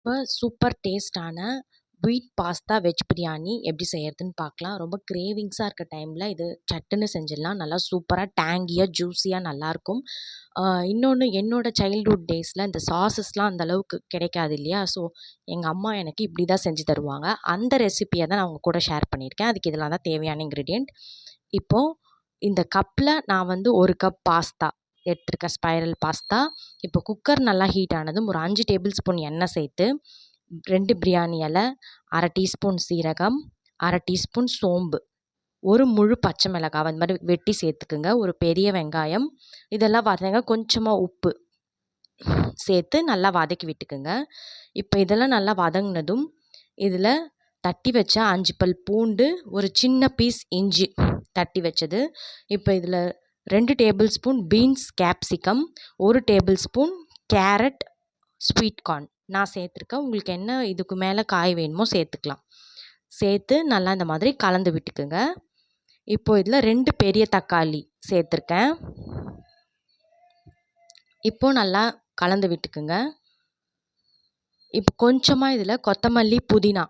இப்போ சூப்பர் டேஸ்ட்டான வீட் பாஸ்தா வெஜ் பிரியாணி எப்படி செய்யறதுன்னு பார்க்கலாம். ரொம்ப கிரேவிங்ஸாக இருக்க டைமில் இது சட்டுன்னு செஞ்சிடலாம். நல்லா சூப்பராக டேங்கியாக ஜூஸியாக நல்லாயிருக்கும். இன்னொன்று என்னோட சைல்ட்ஹுட் டேஸில் இந்த சாஸஸ்லாம் அந்த அளவுக்கு கிடைக்காது இல்லையா? ஸோ எங்கள் அம்மா எனக்கு இப்படி தான் செஞ்சு தருவாங்க. அந்த ரெசிபியை தான் நான் உங்கள் கூட ஷேர் பண்ணியிருக்கேன். அதுக்கு இதெல்லாம் தான் தேவையான இன்க்ரீடியண்ட். இப்போது இந்த கப்பில் நான் வந்து 1 கப் பாஸ்தா எடுத்துருக்கேன், ஸ்பைரல் பாஸ்தா. இப்போ குக்கர் நல்லா ஹீட் ஆனதும் ஒரு 5 டேபிள் ஸ்பூன் எண்ணெய் சேர்த்து 2 பிரியாணி இலை, 1/2 டீஸ்பூன் சீரகம், 1/2 டீஸ்பூன் சோம்பு, ஒரு முழு பச்சை மிளகாய் அந்த மாதிரி வெட்டி சேர்த்துக்குங்க, ஒரு பெரிய வெங்காயம், இதெல்லாம் வதங்க கொஞ்சமாக உப்பு சேர்த்து நல்லா வதக்கி விட்டுக்குங்க. இப்போ இதெல்லாம் நல்லா வதங்கினதும் இதில் தட்டி வச்ச 5 பல் பூண்டு, ஒரு சின்ன பீஸ் இஞ்சி தட்டி வச்சது. இப்போ இதில் 2 table spoon beans capsicum, 1 table spoon carrot, sweet corn நான் சேர்த்துருக்கேன். உங்களுக்கு என்ன இதுக்கு மேலே காய் வேணுமோ சேர்த்துக்கலாம். சேர்த்து நல்லா இந்த மாதிரி கலந்து விட்டுக்குங்க. இப்போது இதில் 2 பெரிய தக்காளி சேர்த்துருக்கேன். இப்போது நல்லா கலந்து விட்டுக்குங்க. இப்போ கொஞ்சமாக இதில் கொத்தமல்லி, புதினா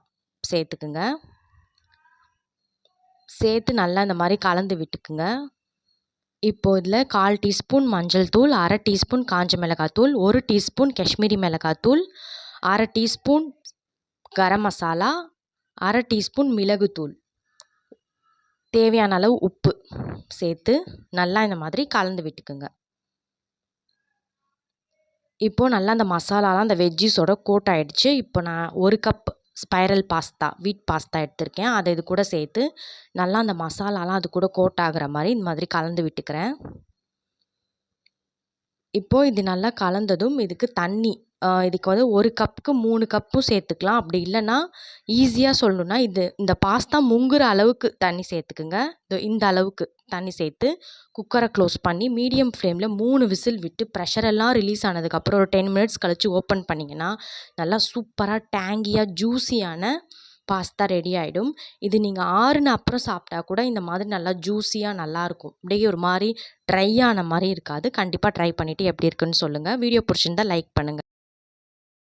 சேர்த்துக்குங்க. சேர்த்து நல்லா இந்த மாதிரி கலந்து விட்டுக்குங்க. இப்போது இதில் 1/4 டீஸ்பூன் மஞ்சள் தூள், 1/2 டீஸ்பூன் காஞ்ச மிளகாத்தூள், 1 டீஸ்பூன் காஷ்மீரி மிளகாத்தூள், 1/2 டீஸ்பூன் கரம் மசாலா, 1/2 டீஸ்பூன் மிளகுத்தூள், தேவையான அளவு உப்பு சேர்த்து நல்லா இந்த மாதிரி கலந்து விட்டுக்குங்க. இப்போது நல்லா அந்த மசாலாலாம் அந்த வெஜ்ஜீஸோட கோட் ஆகிடுச்சு. இப்போ நான் 1 கப் ஸ்பைரல் பாஸ்தா வீட் பாஸ்தா எடுத்திருக்கேன். அதை இது கூட சேர்த்து நல்லா அந்த மசாலாலாம் அது கூட கோட் ஆகிற மாதிரி இந்த மாதிரி கலந்து விட்டுக்கிறேன். இப்போது இது நல்லா கலந்ததும் இதுக்கு தண்ணி, இதுக்கு வந்து 1 கப்புக்கு 3 கப்பும் சேர்த்துக்கலாம். அப்படி இல்லைன்னா ஈஸியாக சொல்லணுன்னா இந்த பாஸ்தா முங்குற அளவுக்கு தண்ணி சேர்த்துக்குங்க. இந்த அளவுக்கு தண்ணி சேர்த்து குக்கரை க்ளோஸ் பண்ணி மீடியம் ஃப்ளேமில் 3 விசில் விட்டு ப்ரெஷரெல்லாம் ரிலீஸ் ஆனதுக்கப்புறம் ஒரு 10 மினிட்ஸ் கழித்து ஓப்பன் பண்ணிங்கன்னா நல்லா சூப்பராக டேங்கியாக ஜூஸியான பாஸ்தா ரெடி ஆகிடும். இது நீங்கள் ஆறுன அப்புறம் சாப்பிட்டா கூட இந்த மாதிரி நல்லா ஜூஸியாக நல்லாயிருக்கும். அப்படியே ஒரு மாதிரி ட்ரை ஆன மாதிரி இருக்காது. கண்டிப்பாக ட்ரை பண்ணிவிட்டு எப்படி இருக்குன்னு சொல்லுங்கள். வீடியோ பிடிச்சிருந்தா லைக் பண்ணுங்கள்.